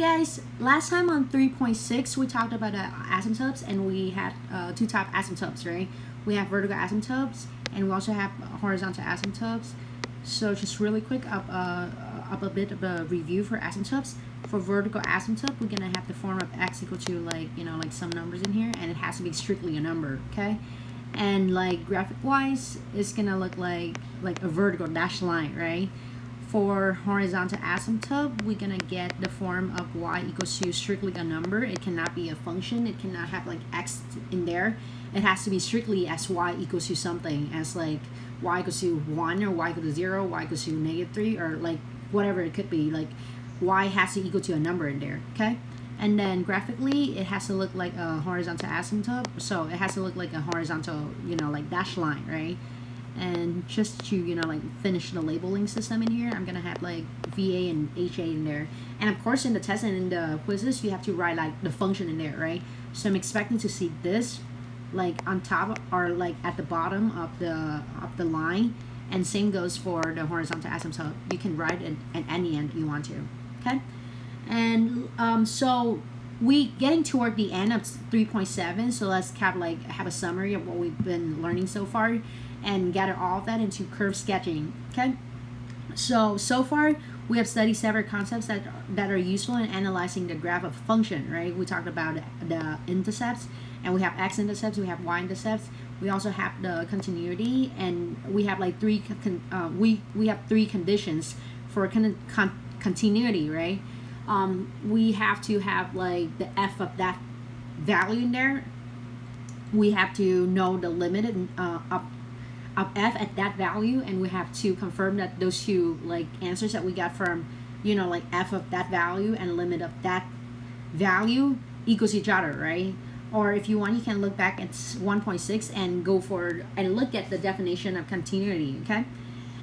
guys, last time on 3.6 we talked about asymptotes, and we had two type asymptotes, right? We have vertical asymptotes and we also have horizontal asymptotes. So just really quick up a bit of a review for asymptotes. For vertical asymptote, we're gonna have the form of x equal to like some numbers in here, and it has to be strictly a number, okay? And like graphic wise, it's gonna look like a vertical dashed line, right? For horizontal asymptote, we're gonna get the form of y equals to strictly a number. It cannot be a function. It cannot have like x in there. It has to be strictly as y equals to something, as like y equals to 1 or y equals to 0, y equals to -3, or like whatever it could be. Like y has to equal to a number in there, okay? And then graphically, it has to look like a horizontal asymptote. So it has to look like a horizontal, like dashed line, right? And just to like finish the labeling system in here, I'm gonna have like VA and HA in there. And of course in the test and in the quizzes, you have to write like the function in there, right? So I'm expecting to see this like on top or like at the bottom of the line, and same goes for the horizontal asymptote. You can write it at any end you want to, okay? And so we getting toward the end of 3.7, so let's have a summary of what we've been learning so far and gather all of that into curve sketching, okay? So far we have studied several concepts that are useful in analyzing the graph of function, right? We talked about the intercepts, and we have x-intercepts, we have y-intercepts, we also have the continuity, and we have like we have three conditions for continuity, right? We have to have like the f of that value in there. We have to know the limit of f at that value, and we have to confirm that those two like answers that we got from like f of that value and limit of that value equals each other, right? Or if you want, you can look back at 1.6 and go for and look at the definition of continuity, okay?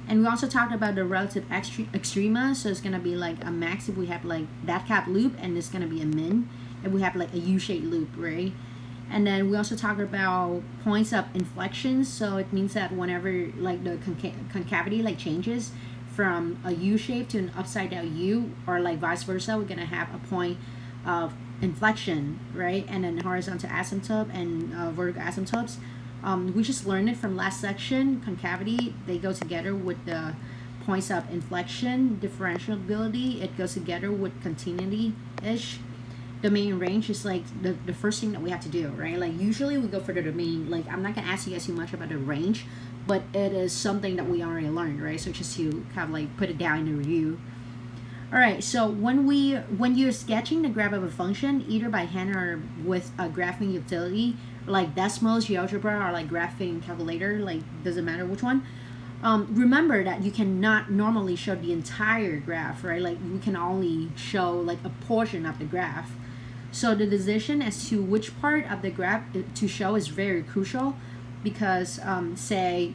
And we also talked about the relative extrema, so it's gonna be like a max if we have like that cap loop, and it's gonna be a min if we have like a U-shaped loop, right? And then we also talked about points of inflection, so it means that whenever like the concavity like changes from a U shape to an upside down U, or like vice versa, we're gonna have a point of inflection, right? And then horizontal asymptote and vertical asymptotes. We just learned it from last section. Concavity, they go together with the points of inflection. Differentiability, it goes together with continuity-ish. Domain and range is like the first thing that we have to do, right? Like usually we go for the domain. Like I'm not gonna ask you guys too much about the range, but it is something that we already learned, right? So just to kind of like put it down in the review. All right, so when you're sketching the graph of a function, either by hand or with a graphing utility like Desmos, GeoGebra, or like graphing calculator, like doesn't matter which one, remember that you cannot normally show the entire graph, right? Like we can only show like a portion of the graph. So the decision as to which part of the graph to show is very crucial, because say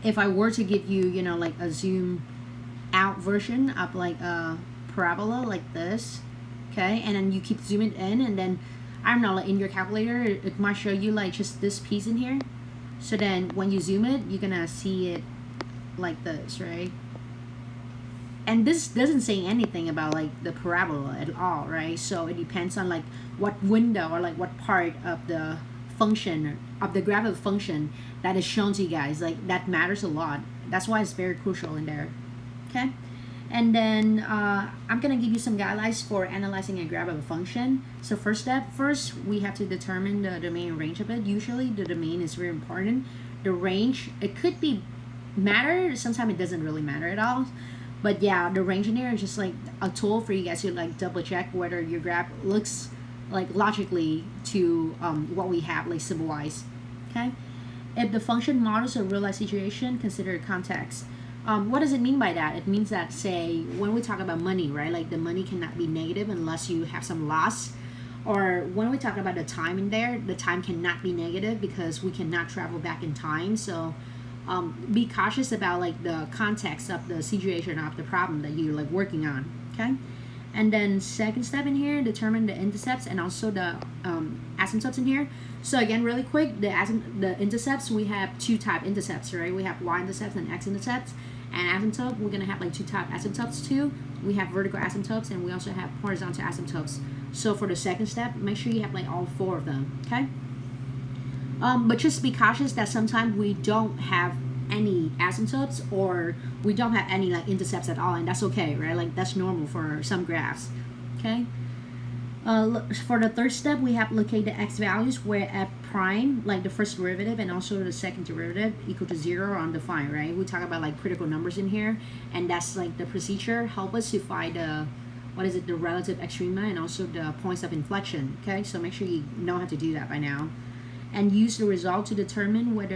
if I were to give you like a zoom out version of like a parabola like this, okay, and then you keep zooming in, and then I don't know, like in your calculator it might show you like just this piece in here. So then when you zoom it, you're gonna see it like this, right? And this doesn't say anything about like the parabola at all, right? So it depends on like what window or like what part of the function of the graph of the function that is shown to you guys. Like that matters a lot. That's why it's very crucial in there, okay? And then I'm gonna give you some guidelines for analyzing a graph of a function. So first, we have to determine the domain and range of it. Usually the domain is very important. The range, it could be matter, sometimes it doesn't really matter at all. But yeah, the range in here is just like a tool for you guys to like double check whether your graph looks like logically to what we have like symbol wise, okay? If the function models a real-life situation, consider context. What does it mean by that? It means that, say, when we talk about money, right? Like the money cannot be negative unless you have some loss. Or when we talk about the time in there, the time cannot be negative because we cannot travel back in time. So be cautious about like the context of the situation of the problem that you're like working on, okay? And then second step in here, determine the intercepts and also the asymptotes in here. So again, really quick, the intercepts, we have two type intercepts, right? We have y-intercepts and x-intercepts. And asymptote, we're gonna have like two type asymptotes too. we have vertical asymptotes and we also have horizontal asymptotes. So for the second step, make sure you have like all 4 of them, okay? But just be cautious that sometimes we don't have any asymptotes or we don't have any like intercepts at all, and that's okay, right? Like that's normal for some graphs, okay? For the third step, we have locate the x values where f prime, like the first derivative and also the second derivative, equal to 0 or undefined, right? We talk about like critical numbers in here, and that's like the procedure help us to find the the relative extrema and also the points of inflection, okay? So make sure you know how to do that by now, and use the result to determine where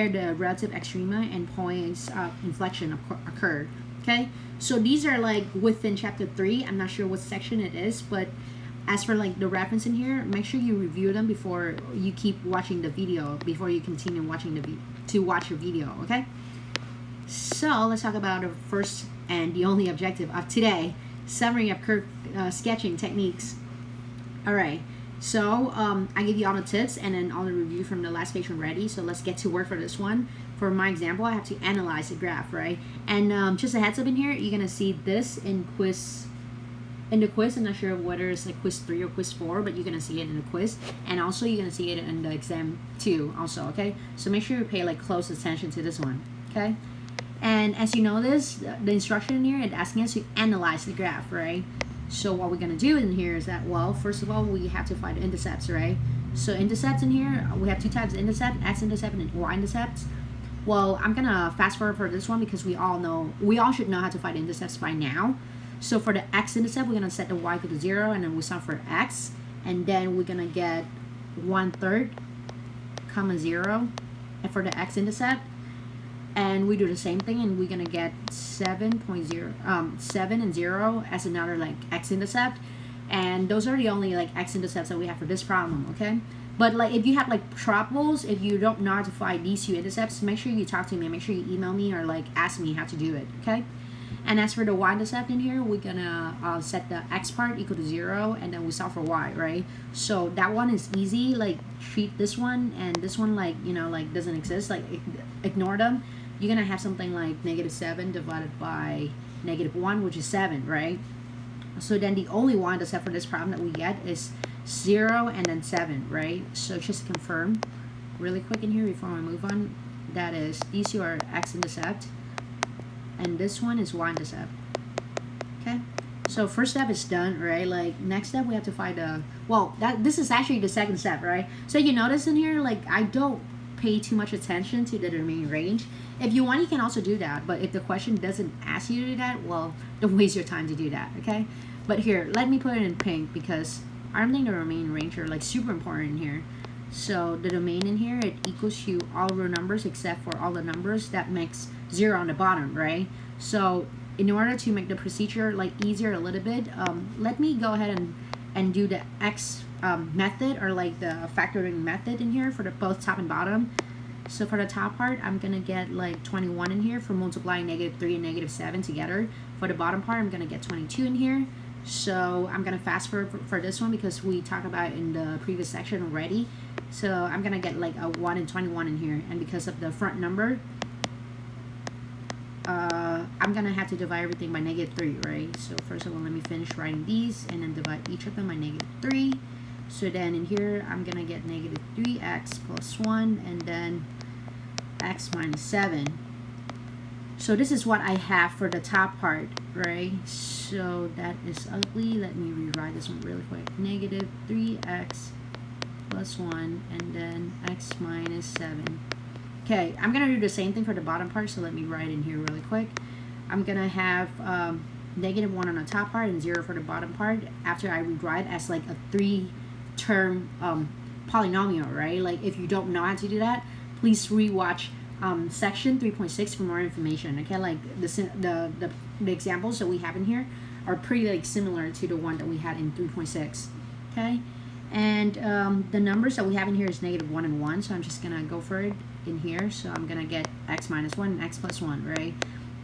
the relative extrema and points of inflection occur, okay? So these are like within chapter 3. I'm not sure what section it is, but as for like the reference in here, make sure you review them before you keep watching the video, before you continue watching to watch your video, okay? So let's talk about the first and the only objective of today, summary of curve sketching techniques. All right, so I give you all the tips and then all the review from the last page already, so let's get to work for this one. For my example, I have to analyze the graph, right? And just a heads up in here, you're gonna see this in the quiz. I'm not sure whether it's like quiz 3 or quiz 4, but you're gonna see it in the quiz, and also you're gonna see it in the exam too also, okay? So make sure you pay like close attention to this one, okay? And as you notice, the instruction in here is asking us to analyze the graph, right? So what we're gonna do in here is that, well, first of all, we have to find the intercepts, right? So intercepts in here, we have 2 types of intercept, x-intercept and y-intercepts. Well, I'm gonna fast forward for this one because we all should know how to find intercepts by now. So for the x-intercept, we're gonna set the y equal to 0, and then we solve for x, and then we're gonna get 1/3, 0, and for the x-intercept, and we do the same thing, and we're gonna get 7 and 0 as another like x-intercept, and those are the only like x-intercepts that we have for this problem, okay? But like if you have like troubles, if you don't know how to find these 2 intercepts, make sure you talk to me, make sure you email me or like ask me how to do it, okay? And as for the y-intercept in here, we're gonna set the x part equal to 0, and then we solve for y, right? So that one is easy, like treat this one and this one like, you know, like doesn't exist, like ignore them. You're gonna have something like -7 divided by -1, which is 7, right? So then the only y-intercept for this problem that we get is 0 and then 7, right? So just to confirm really quick in here before I move on, that is these 2 are x-intercept and this one is y-intercept, okay? So first step is done, right? Like next step we have to find this is actually the second step, right? So you notice in here, like I don't pay too much attention to the domain range. If you want, you can also do that, but if the question doesn't ask you to do that, well, don't waste your time to do that, okay? But here, let me put it in pink because I don't think the domain range are like super important in here. So the domain in here, it equals to all real numbers except for all the numbers that makes 0 on the bottom, right? So in order to make the procedure like easier a little bit, let me go ahead and do the x method, or like the factoring method in here for the both top and bottom. So for the top part, I'm gonna get like 21 in here for multiplying -3 and -7 together. For the bottom part, I'm gonna get 22 in here. So I'm gonna fast forward for this one because we talked about it in the previous section already. So I'm gonna get like a 1 and 21 in here, and because of the front number, I'm gonna have to divide everything by -3, right? So first of all, let me finish writing these and then divide each of them by -3. So then in here, I'm gonna get -3x plus 1 and then x minus 7. So this is what I have for the top part, right? So that is ugly. Let me rewrite this one really quick. -3x plus 1 and then x minus 7. Okay, I'm gonna do the same thing for the bottom part, so let me write in here really quick. I'm gonna have -1 on the top part and 0 for the bottom part after I rewrite as like a 3-term polynomial, right? Like if you don't know how to do that, please rewatch section 3.6 for more information, okay? Like the examples that we have in here are pretty like similar to the one that we had in 3.6, okay? And the numbers that we have in here is -1 and 1, so I'm just gonna go for it in here. So I'm gonna get x minus 1 and x plus 1, right?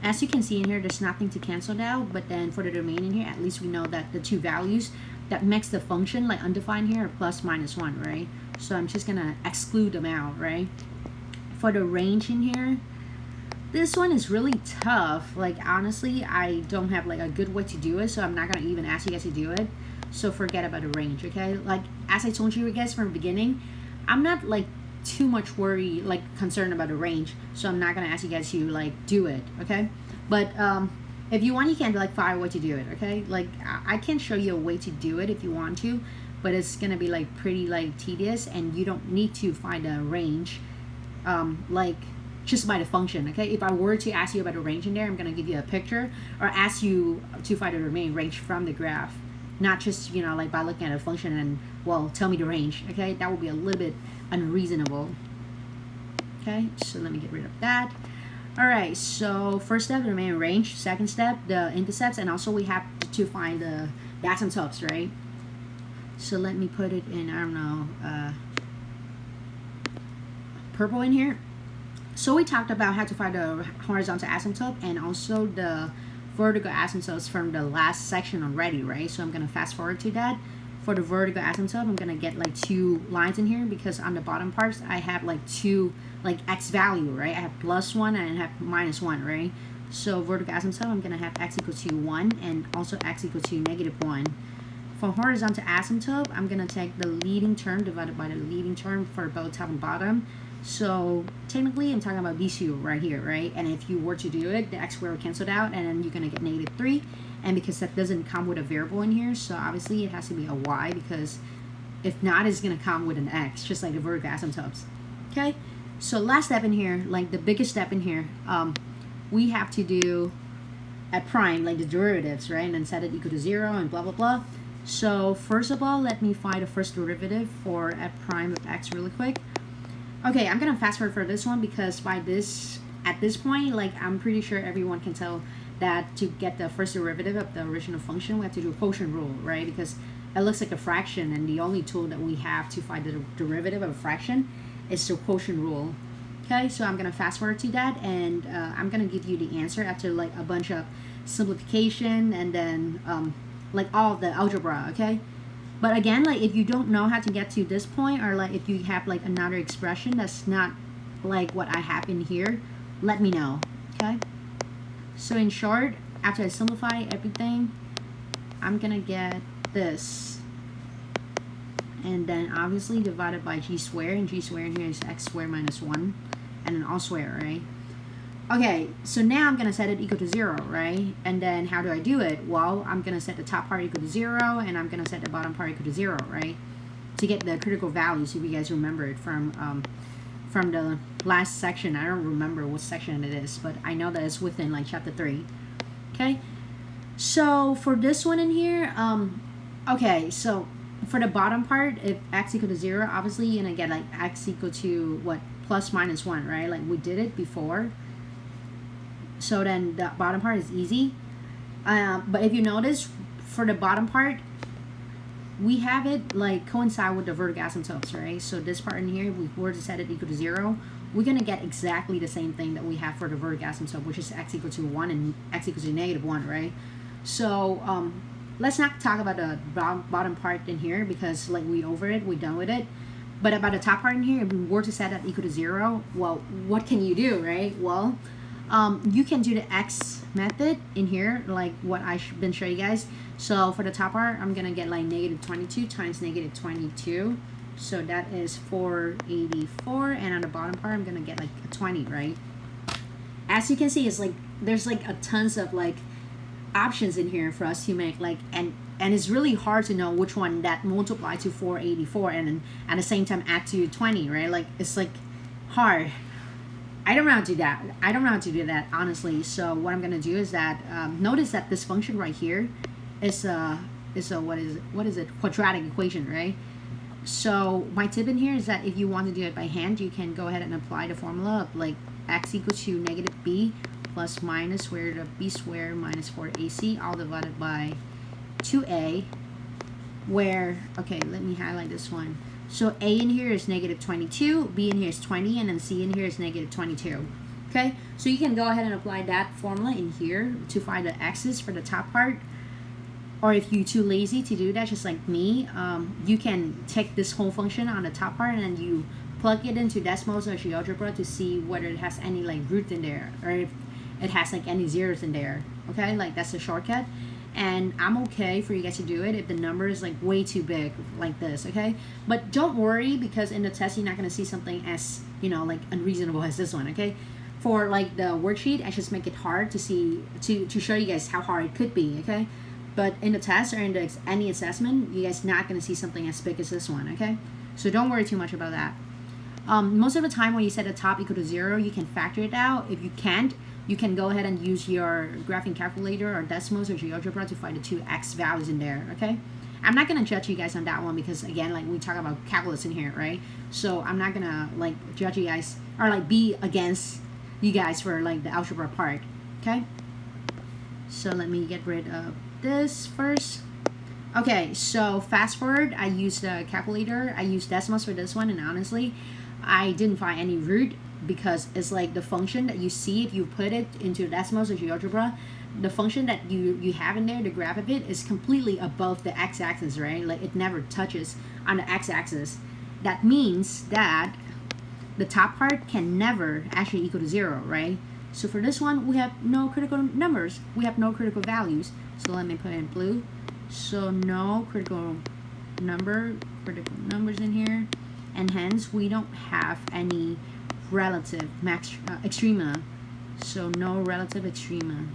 As you can see in here, there's nothing to cancel out, but then for the domain in here, at least we know that the 2 values that makes the function like undefined here are plus minus 1, right? So I'm just gonna exclude them out, right? For the range in here, This one is really tough. Like, honestly, I don't have like a good way to do it, so I'm not gonna even ask you guys to do it. So forget about the range, okay? Like, as I told you guys from the beginning, I'm not like too much worried, like concerned about the range, so I'm not gonna ask you guys to like do it, okay? But if you want, you can like find a way to do it, okay? Like, I can show you a way to do it if you want to, but it's gonna be like pretty like tedious, and you don't need to find a range like just by the function, okay? If I were to ask you about the range in there, I'm gonna give you a picture or ask you to find the remaining range from the graph, not just, you know, like by looking at a function and, well, tell me the range, okay? That would be a little bit unreasonable. Okay, so let me get rid of that. All right, so first step, the remaining range. Second step, the intercepts, and also we have to find the asymptotes, right? So let me put it in, I don't know, purple in here. So we talked about how to find the horizontal asymptote and also the vertical asymptotes from the last section already, right? So I'm gonna fast forward to that. For the vertical asymptote, I'm gonna get like two lines in here because on the bottom parts I have like two like x value, right? I have +1 and I have -1, right? So vertical asymptote, I'm gonna have x equal to 1 and also x equal to -1. For horizontal asymptote, I'm gonna take the leading term divided by the leading term for both top and bottom. So technically I'm talking about these two right here, right? And if you were to do it, the x squared will cancel out and then you're gonna get -3. And because that doesn't come with a variable in here, so obviously it has to be a y, because if not, it's gonna come with an x, just like the vertical asymptotes. Okay, so last step in here, like the biggest step in here, we have to do at prime, like the derivatives, right? And then set it equal to 0 and blah blah blah. So first of all, let me find the first derivative for at prime of x really quick. Okay, I'm gonna fast forward for this one because at this point, like I'm pretty sure everyone can tell that to get the first derivative of the original function, we have to do a quotient rule, right? Because it looks like a fraction, and the only tool that we have to find the derivative of a fraction is the quotient rule. Okay, so I'm gonna fast forward to that, and I'm gonna give you the answer after like a bunch of simplification and then like all of the algebra, okay? But again, like if you don't know how to get to this point, or like if you have like another expression that's not like what I have in here, let me know, okay? So in short, after I simplify everything, I'm gonna get this, and then obviously divided by g squared, and g squared in here is x squared minus 1, and then all squared, right? Okay, so now I'm gonna set it equal to 0, right? And then how do I do it? Well, I'm gonna set the top part equal to 0, and I'm gonna set the bottom part equal to 0, right? To get the critical values, if you guys remember it from the last section. I don't remember what section it is, but I know that it's within like chapter 3. Okay, so for this one in here, okay, so for the bottom part, if x equal to 0, obviously you're gonna get like x equal to what, plus minus 1, right? Like we did it before. So then the bottom part is easy. But if you notice, for the bottom part, we have it like coincide with the vertical asymptotes, right? So this part in here, if we were to set it equal to 0, we're gonna get exactly the same thing that we have for the vertical asymptote, which is x equal to 1 and x equals to -1, right? So let's not talk about the bottom part in here because like we're done with it. But about the top part in here, if we were to set that equal to 0, well, what can you do, right? Well, you can do the x method in here, like what I've been showing you guys. So for the top part, I'm gonna get like -22 times -22. So that is 484, and on the bottom part, I'm gonna get like a 20, right? As you can see, it's like there's like a tons of like options in here for us to make, like, and it's really hard to know which one that multiply to 484 and then at the same time add to 20, right? Like it's like hard. I don't know how to do that. I don't know how to do that, honestly. So what I'm gonna do is that notice that this function right here is a what is it? Quadratic equation, right? So my tip in here is that if you want to do it by hand, you can go ahead and apply the formula of like x equals to -b plus minus square root of b squared minus 4ac all divided by 2a, where, okay, let me highlight this one. So a in here is -22, b in here is 20, and then c in here is -22. Okay, so you can go ahead and apply that formula in here to find the x's for the top part. Or if you're too lazy to do that, just like me, you can take this whole function on the top part and then you plug it into Desmos or GeoGebra to see whether it has any like root in there, or if it has like any zeros in there. Okay, like that's a shortcut, and I'm okay for you guys to do it if the number is like way too big like this. Okay, but don't worry, because in the test you're not going to see something as, you know, like unreasonable as this one. Okay, for like the worksheet, I just make it hard to see, to show you guys how hard it could be. Okay, but in the test or in the any assessment, you guys not going to see something as big as this one. Okay, so don't worry too much about that. Most of the time when you set the top equal to 0, you can factor it out. If you can't, you can go ahead and use your graphing calculator or Desmos or GeoGebra to find the two x values in there. Okay, I'm not gonna judge you guys on that one, because again, like we talk about calculus in here, right? So I'm not gonna like judge you guys or like be against you guys for like the algebra part. Okay, so let me get rid of this first. Okay, so fast forward, I used the calculator, I used Desmos for this one, and honestly, I didn't find any root, because it's like the function that you see if you put it into Desmos or GeoGebra, the function that you have in there, the graph of it, is completely above the x-axis, right? Like it never touches on the x-axis. That means that the top part can never actually equal to 0, right? So for this one, we have no critical numbers, we have no critical values. So let me put it in blue. So no critical numbers in here, and hence we don't have any relative extrema. So no relative extrema.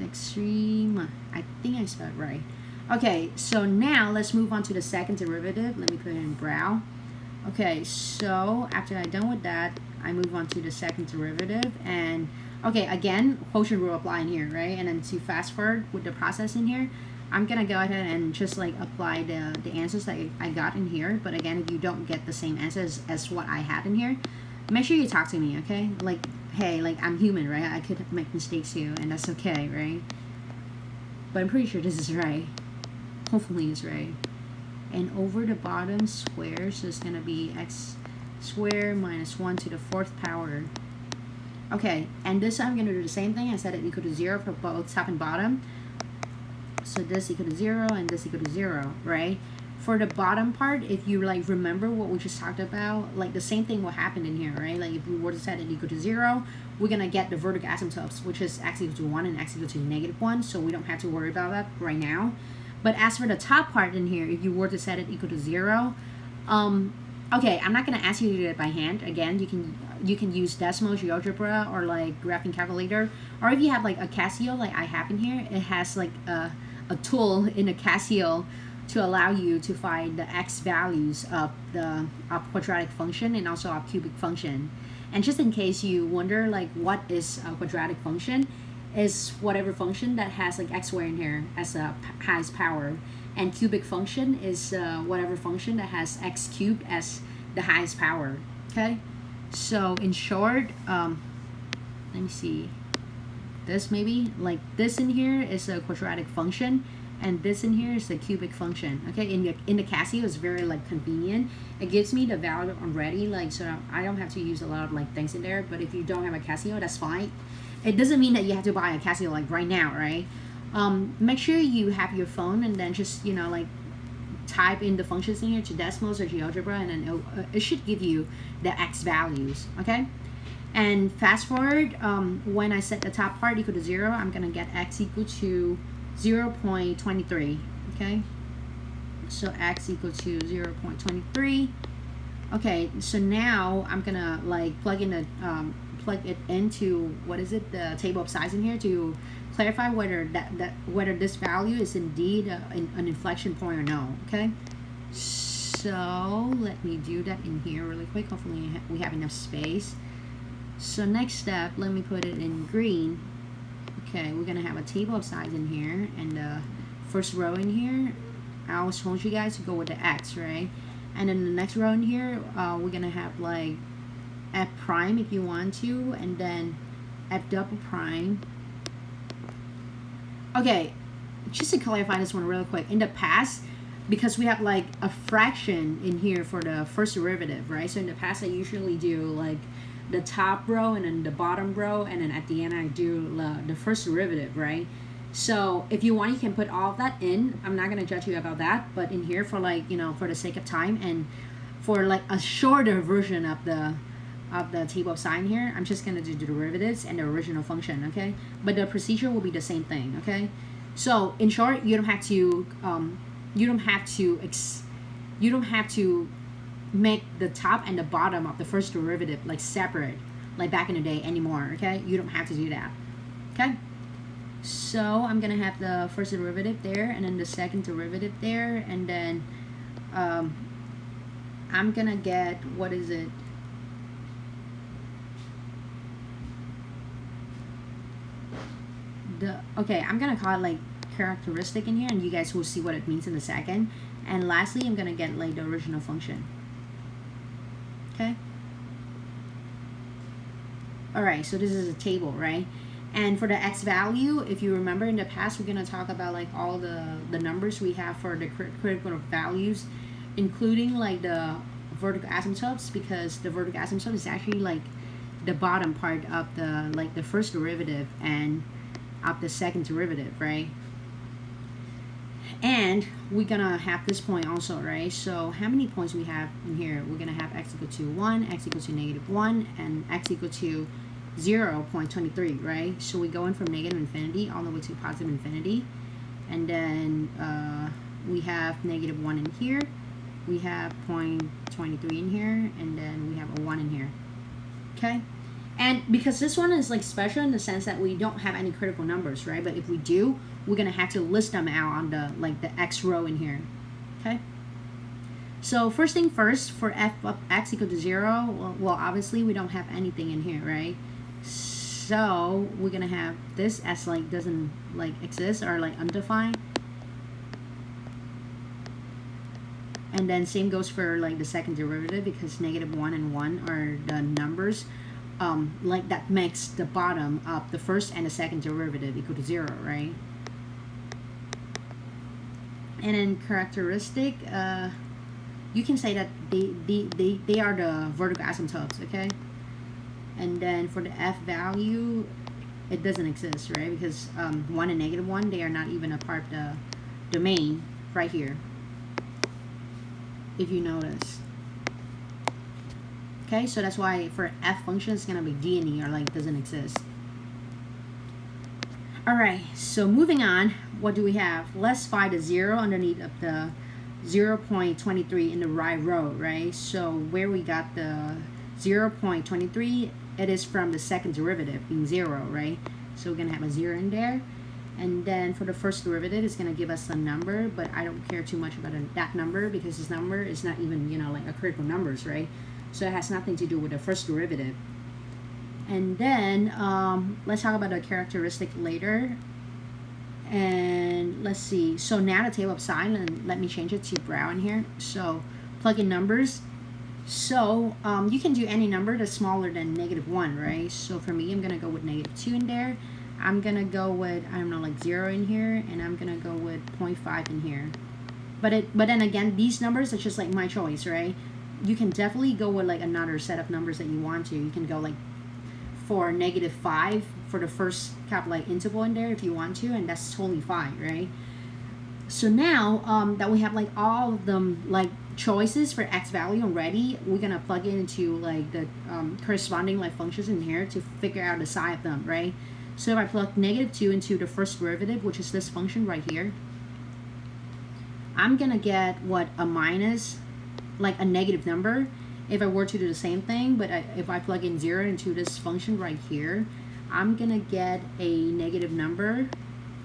I think I spelled it right. Okay, so now let's move on to the second derivative. Let me put it in brown. Okay, so after I'm done with that, I move on to the second derivative, and okay, again, quotient rule apply in here, right? And then to fast forward with the process in here, I'm gonna go ahead and just like apply the answers that I got in here. But again, if you don't get the same answers as what I had in here, make sure you talk to me, okay? Like, hey, like I'm human, right? I could make mistakes too, and that's okay, right? But I'm pretty sure this is right. Hopefully it's right. And over the bottom square, so it's gonna be x squared minus 1 to the 4th power. Okay, and this I'm gonna do the same thing. I set it equal to 0 for both top and bottom. So this equal to 0 and this equal to 0, right? For the bottom part, if you like remember what we just talked about, like the same thing will happen in here, right? Like if we were to set it equal to 0, we're gonna get the vertical asymptotes, which is x equal to 1 and x equal to -1, so we don't have to worry about that right now. But as for the top part in here, if you were to set it equal to 0, okay, I'm not gonna ask you to do it by hand. Again, you can use Desmos, GeoGebra, or like graphing calculator, or if you have like a Casio like I have in here, it has like a tool in the Casio to allow you to find the x values of the quadratic function and also of cubic function. And just in case you wonder like what is a quadratic function, is whatever function that has like x squared in here as a highest power, and cubic function is whatever function that has x cubed as the highest power. Okay, so in short, let me see, this maybe like this in here is a quadratic function, and this in here is the cubic function. Okay, in the Casio is very like convenient. It gives me the value already, like, so I don't have to use a lot of like things in there. But if you don't have a Casio, that's fine. It doesn't mean that you have to buy a Casio like right now, right? Make sure you have your phone, and then just, you know, like type in the functions in here to Desmos or GeoGebra, and then it should give you the x values. Okay, and fast forward, when I set the top part equal to 0, I'm gonna get x equal to 0.23. Okay, so x equal to 0.23. Okay, so now I'm gonna like plug it into, what is it, the table of size in here, to clarify whether whether this value is indeed an inflection point or no. Okay, so let me do that in here really quick. Hopefully we have enough space. So next step, let me put it in green. Okay, we're gonna have a table of size in here, and the first row in here, I always told you guys to go with the x, right? And then the next row in here, we're gonna have like f prime if you want to, and then f double prime. Okay, just to clarify this one real quick, in the past, because we have like a fraction in here for the first derivative, right? So in the past I usually do like the top row and then the bottom row, and then at the end I do the first derivative, right? So if you want, you can put all of that in. I'm not gonna judge you about that, but in here for like, for the sake of time and for like a shorter version of the table of sign here, I'm just gonna do the derivatives and the original function, okay? But the procedure will be the same thing, okay? So in short, you don't have to you don't have to make the top and the bottom of the first derivative like separate like back in the day anymore, okay? You don't have to do that, okay? So I'm gonna have the first derivative there and then the second derivative there, and then I'm gonna get, what is it? Okay, I'm gonna call it like characteristic in here, and you guys will see what it means in a second. And lastly, I'm gonna get like the original function. Okay. All right, so this is a table, right? And for the x value, if you remember in the past, we're gonna talk about like all the numbers we have for the critical values, including like the vertical asymptotes, because the vertical asymptote is actually like the bottom part of the first derivative and of the second derivative, right? And we're gonna have this point also, right? So how many points we have in here? We're gonna have x equal to 1, x equal to -1, and x equal to 0.23, right? So we're going from negative infinity all the way to positive infinity. And then we have -1 in here, we have 0.23 in here, and then we have a 1 in here, okay? And because this one is like special in the sense that we don't have any critical numbers, right? But if we do, we're gonna have to list them out on the x row in here, okay? So first thing first, for f of x equal to 0, well obviously we don't have anything in here, right? So we're gonna have this as like doesn't like exist or like undefined. And then same goes for like the second derivative, because -1 and 1 are the numbers like that makes the bottom of the first and the second derivative equal to 0, right? And then characteristic, you can say that they are the vertical asymptotes, okay? And then for the f value, it doesn't exist, right? Because 1 and -1, they are not even a part of the domain right here, if you notice. Okay, so that's why for f function it's gonna be d and e, or like doesn't exist. Alright, so moving on, what do we have? Let's find the 0 underneath of the 0.23 in the right row, right? So where we got the 0.23, it is from the second derivative being 0, right? So we're gonna have a 0 in there. And then for the first derivative, it's gonna give us a number, but I don't care too much about that number, because this number is not even, like a critical numbers, right? So it has nothing to do with the first derivative. And then let's talk about the characteristic later. And let's see. So now the table of sign, and let me change it to brown here. So plug in numbers. So you can do any number that's smaller than -1, right? So for me, I'm gonna go with -2 in there. I'm gonna go with, I don't know, like 0 in here, and I'm gonna go with 0.5 in here. But then again, these numbers are just like my choice, right? You can definitely go with like another set of numbers that you want to. You can go like for -5 for the first like interval in there if you want to, and that's totally fine, right? So now that we have like all of them like choices for x value already, we're gonna plug it into like the corresponding like functions in here to figure out the psi of them, right? So if I plug -2 into the first derivative, which is this function right here, I'm gonna get what, a minus, like a negative number, if I were to do the same thing. But if I plug in 0 into this function right here, I'm gonna get a negative number.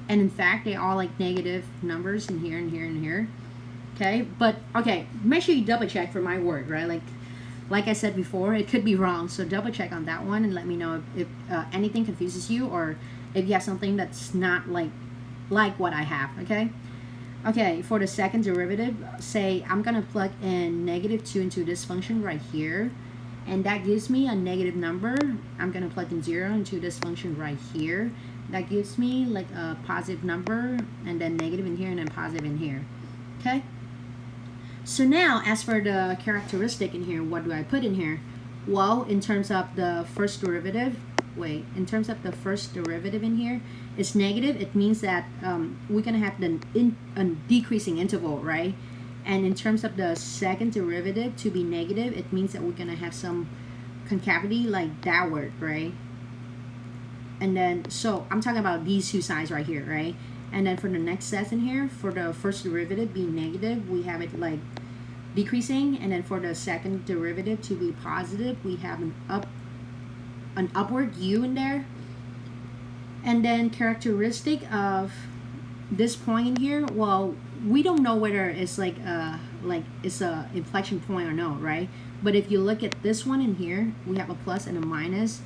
And in fact, they all like negative numbers in here and here and here. Okay, but okay, make sure you double check for my word, right? Like I said before, it could be wrong, so double check on that one and let me know if anything confuses you, or if you have something that's not like what I have, okay? Okay, for the second derivative, say I'm gonna plug in -2 into this function right here, and that gives me a negative number. I'm gonna plug in 0 into this function right here. That gives me like a positive number, and then negative in here, and then positive in here, okay? So now, as for the characteristic in here, what do I put in here? Well, in terms of the first derivative, wait, in terms of the first derivative in here, it's negative. It means that we're gonna have a decreasing interval, right? And in terms of the second derivative to be negative, it means that we're gonna have some concavity like downward, right? And then, so I'm talking about these two sides right here, right? And then for the next set in here, for the first derivative being negative, we have it like decreasing, and then for the second derivative to be positive, we have an upward U in there. And then characteristic of this point in here, well, we don't know whether it's like it's a inflection point or no, right? But if you look at this one in here, we have a plus and a minus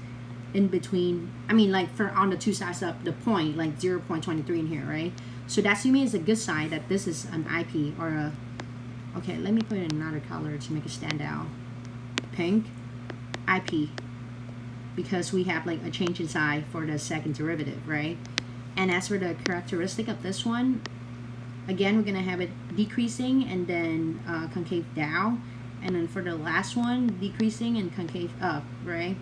in between. I mean, like for on the two sides of the point, like 0.23 in here, right? So that to me is a good sign that this is an IP or a, okay, let me put in another color to make it stand out. Pink, IP, because we have like a change in sign for the second derivative, right? And as for the characteristic of this one, again, we're gonna have it decreasing and then concave down, and then for the last one, decreasing and concave up, right?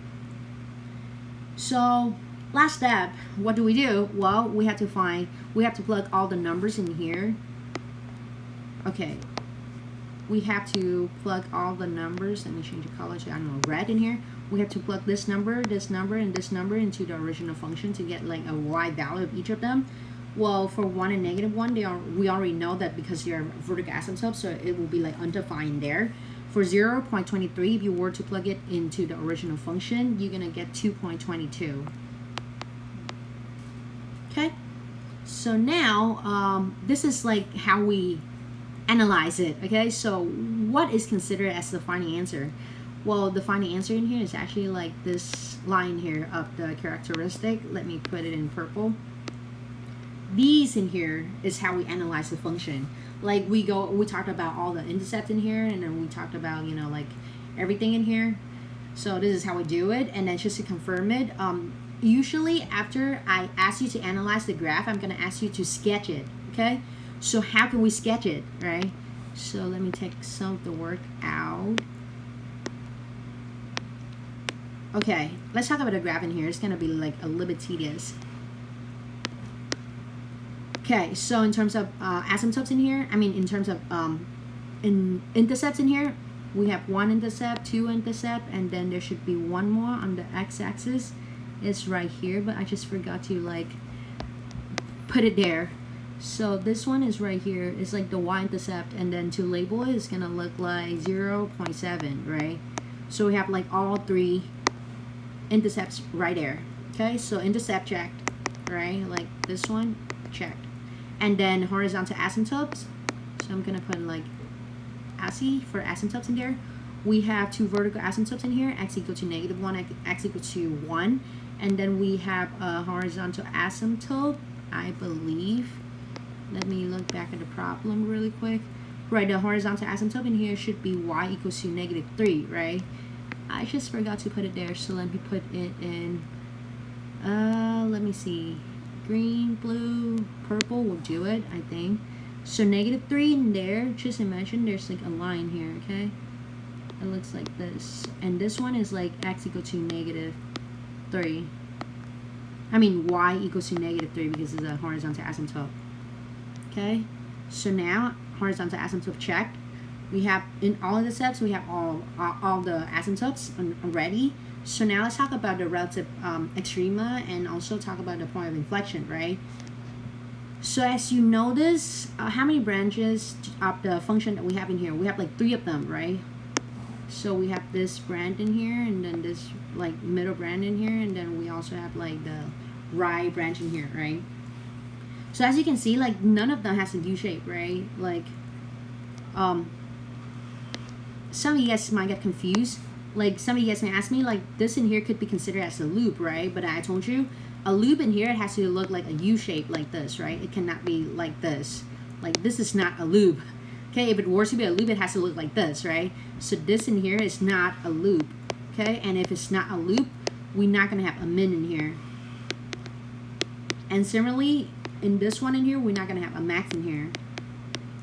So last step, what do? Well, we have to plug all the numbers in here. Okay, we have to plug all the numbers. Let me change the color to, I don't know, red in here. We have to plug this number, and this number into the original function to get like a y value of each of them. Well, for 1 and -1, we already know that because they are vertical asymptotes, so it will be like undefined there. For 0.23, if you were to plug it into the original function, you're gonna get 2.22. Okay, so now this is like how we analyze it. Okay, so what is considered as the final answer? Well, the final answer in here is actually like this line here of the characteristic. Let me put it in purple. These in here is how we analyze the function. Like we talked about all the intercepts in here, and then we talked about, you know, like everything in here. So this is how we do it. And then just to confirm it, usually after I ask you to analyze the graph, I'm gonna ask you to sketch it. Okay, so how can we sketch it, right? So let me take some of the work out. Okay, let's talk about the graph in here. It's gonna be like a little bit tedious. Okay, so in terms of asymptotes in here, I mean in terms of intercepts in here, we have 1 intercept, 2 intercept, and then there should be one more on the x-axis. It's right here, but I just forgot to like put it there. So this one is right here. It's like the y-intercept, and then to label it, it's gonna look like 0.7, right? So we have like all 3 intercepts right there. Okay, so intercept checked, right? Like this one checked. And then horizontal asymptotes, so I'm gonna put like ASI for asymptotes in there. We have 2 vertical asymptotes in here, x equal to -1, x equal to 1, and then we have a horizontal asymptote, I believe. Let me look back at the problem really quick. Right, the horizontal asymptote in here should be y equals to -3, right? I just forgot to put it there, so let me put it in, let me see, green, blue, purple will do it, I think. So -3 in there, just imagine there's like a line here, okay? It looks like this. And this one is like x equal to -3. I mean y equals to -3 because it's a horizontal asymptote. Okay? So now, horizontal asymptote checked. We have, in all of the steps, we have all the asymptotes already. So now let's talk about the relative extrema and also talk about the point of inflection, right? So as you notice, how many branches of the function that we have in here? We have like 3 of them, right? So we have this branch in here, and then this like middle branch in here, and then we also have like the right branch in here, right? So as you can see, like none of them has a U shape, right? Like some of you guys might get confused. Like some of you guys may ask me, like this in here could be considered as a loop, right? But I told you, a loop in here, it has to look like a U shape like this, right? It cannot be like this. Like this is not a loop. Okay, if it were to be a loop, it has to look like this, right? So this in here is not a loop. Okay, and if it's not a loop, we're not gonna have a min in here. And similarly, in this one in here, we're not gonna have a max in here.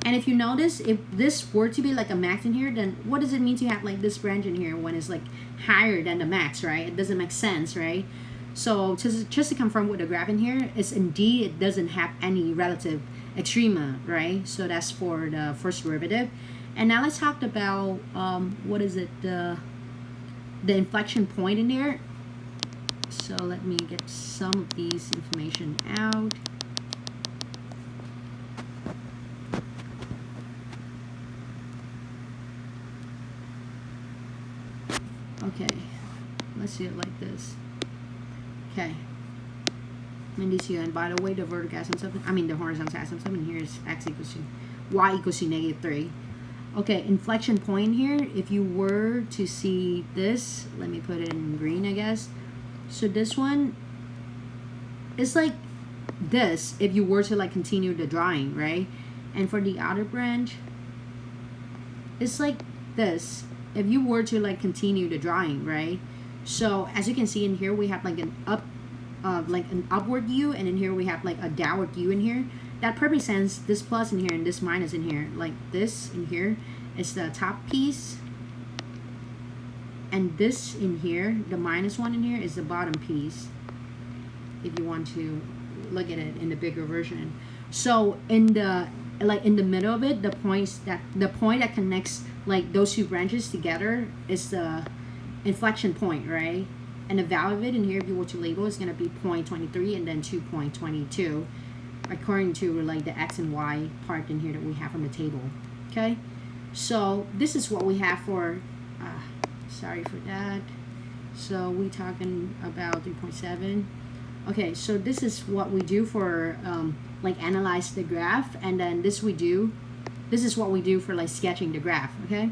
And if you notice, if this were to be like a max in here, then what does it mean to have like this branch in here when it's like higher than the max, right? It doesn't make sense, right? So just to confirm with the graph in here, is indeed it doesn't have any relative extrema, right? So that's for the first derivative. And now let's talk about what is it, the inflection point in there. So let me get some of these information out. Okay, let's see it like this. Okay, and this here, and by the way, the vertical asymptote, I mean the horizontal asymptote in here is x equals to y equals to -3. Okay, inflection point here, if you were to see this, let me put it in green, I guess. So this one is like this if you were to like continue the drawing, right? And for the outer branch, it's like this if you were to like continue the drawing, right? So as you can see in here, we have like an upward U, and in here we have like a downward U in here. That represents this plus in here and this minus in here. Like this in here is the top piece, and this in here, the minus one in here, is the bottom piece, if you want to look at it in the bigger version. So in the middle of it, the point that connects like those two branches together is the inflection point, right? And the value of it in here, if you were to label, is going to be 0.23 and then 2.22, according to like the x and y part in here that we have from the table. Okay, so this is what we have for sorry for that. So we talking about 3.7. Okay, so this is what we do for like analyze the graph, and then this is what we do for like sketching the graph. Okay,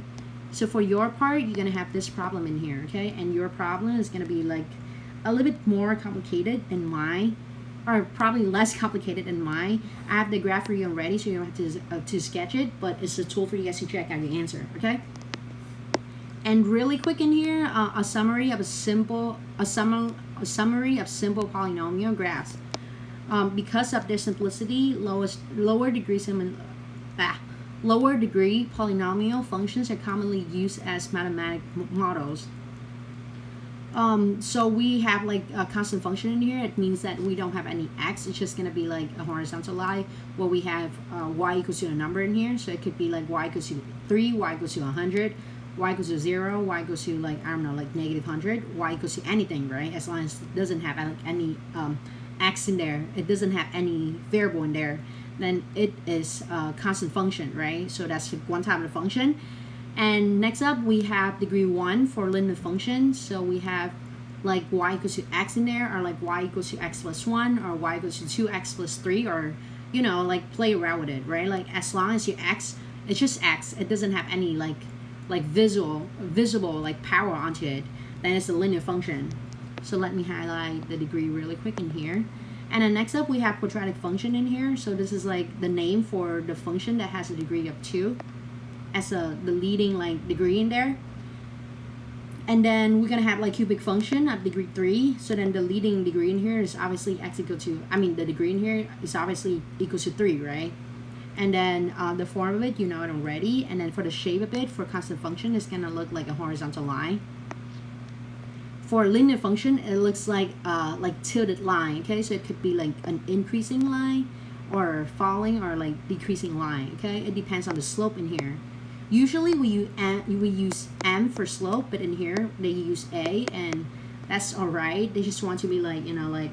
so for your part, you're gonna have this problem in here. Okay, and your problem is gonna be like a little bit more complicated than mine, or probably less complicated than mine. I have the graph for you already, so you don't have to sketch it, but it's a tool for you guys to check out your answer. Okay. And really quick in here, a summary of simple polynomial graphs. Because of their simplicity, lower degree polynomial functions are commonly used as mathematical models. So we have like a constant function in here. It means that we don't have any x. It's just gonna be like a horizontal line where we have y equals to a number in here. So it could be like y equals to 3, y equals to 100. Y equals to 0, y equals to like, I don't know, like -100, y equals to anything, right? As long as it doesn't have any x in there, it doesn't have any variable in there, then it is a constant function, right? So that's one type of function. And next up, we have degree 1 for linear functions. So we have like y equals to x in there, or like y equals to x plus 1, or y equals to 2x plus 3, or, you know, like play around with it, right? Like as long as your x, it's just x, it doesn't have any like visible like power onto it, then it's a linear function. So let me highlight the degree really quick in here. And then next up, we have quadratic function in here. So this is like the name for the function that has a degree of 2 as the leading like degree in there. And then we're gonna have like cubic function of degree 3. So then the leading degree in here is obviously x equal to, I mean the degree in here is obviously equals to 3, right? And then the form of it, you know it already. And then for the shape of it, for constant function, it's gonna look like a horizontal line. For a linear function, it looks like tilted line. Okay, so it could be like an increasing line, or falling, or like decreasing line. Okay, it depends on the slope in here. Usually we use m for slope, but in here they use a, and that's alright. They just want to be like, you know, like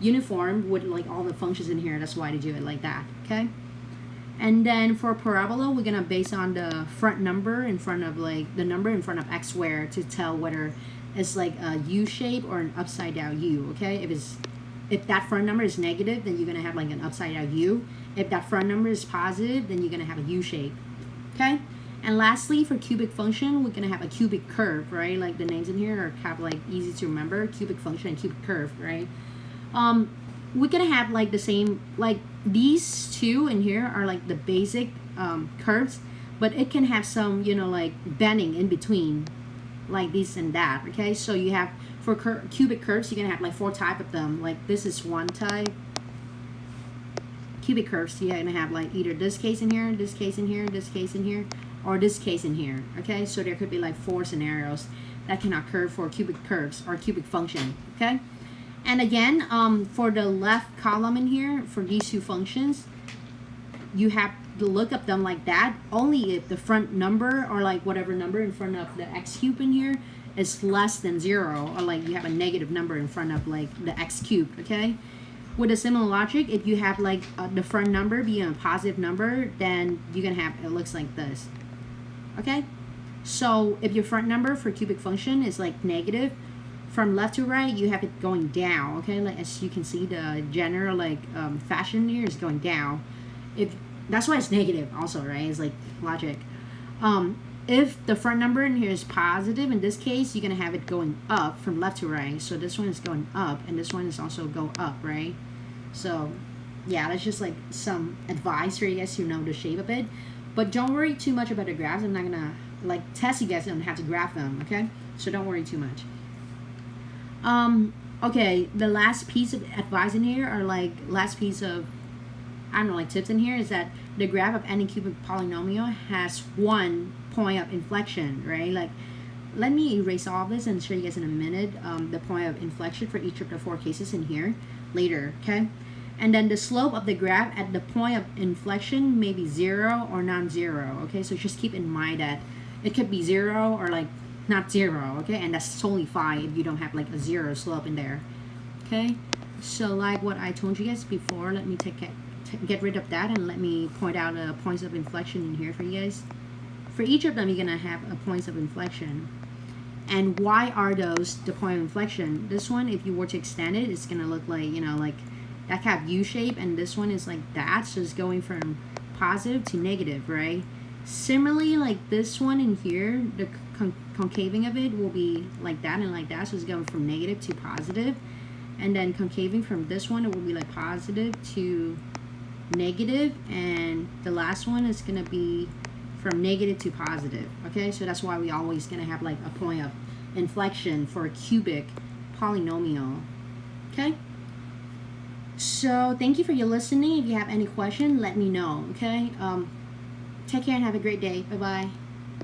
uniform with like all the functions in here. That's why they do it like that. Okay. And then for parabola, we're gonna base on the front number in front of like the number in front of x squared to tell whether it's like a U shape or an upside down U. Okay, if that front number is negative, then you're gonna have like an upside down U. If that front number is positive, then you're gonna have a U shape. Okay, and lastly, for cubic function, we're gonna have a cubic curve, right? Like the names in here are kind of like easy to remember: cubic function and cubic curve, right? We're gonna have like the same, like these two in here are like the basic curves, but it can have some, you know, like bending in between, like this and that. Okay, so you have for cubic curves, you're gonna have like 4 types of them. Like this is one type. Cubic curves, you're gonna have like either this case in here, this case in here, this case in here, or this case in here. Okay, so there could be like 4 scenarios that can occur for cubic curves or cubic function. Okay. And again, for the left column in here, for these two functions, you have to look up them like that only if the front number, or like whatever number in front of the x cube in here, is less than 0, or like you have a negative number in front of like the x cubed, okay? With a similar logic, if you have like the front number being a positive number, then you're gonna have, it looks like this, okay? So if your front number for cubic function is like negative, from left to right, you have it going down, okay? Like as you can see, the general like fashion here is going down. If that's why it's negative also, right? It's like logic. If the front number in here is positive, in this case, you're gonna have it going up from left to right. So this one is going up, and this one is also go up, right? So yeah, that's just like some advice for you guys to know the shape of it. But don't worry too much about the graphs. I'm not gonna like test you guys on how to graph them, okay? So don't worry too much. Okay, the last piece of advice in here, or like last piece of, I don't know, like tips in here, is that the graph of any cubic polynomial has one point of inflection, right? Like, let me erase all of this and show you guys in a minute the point of inflection for each of the 4 cases in here later, okay? And then the slope of the graph at the point of inflection may be 0 or non-zero, okay? So just keep in mind that it could be 0 or like not 0, okay? And that's totally fine if you don't have like a 0 slope in there, okay? So like what I told you guys before, let me get rid of that and let me point out points of inflection in here for you guys. For each of them, you're gonna have a points of inflection. And why are those the point of inflection? This one, if you were to extend it, it's gonna look like, you know, like that kind of U shape, and this one is like that, so it's going from positive to negative, right? Similarly, like this one in here, the concaving of it will be like that and like that, so it's going from negative to positive. And then concaving from this one, it will be like positive to negative, and the last one is gonna be from negative to positive, okay? So that's why we always gonna have like a point of inflection for a cubic polynomial, okay? So thank you for your listening. If you have any question, let me know, okay? Take care and have a great day. Bye-bye.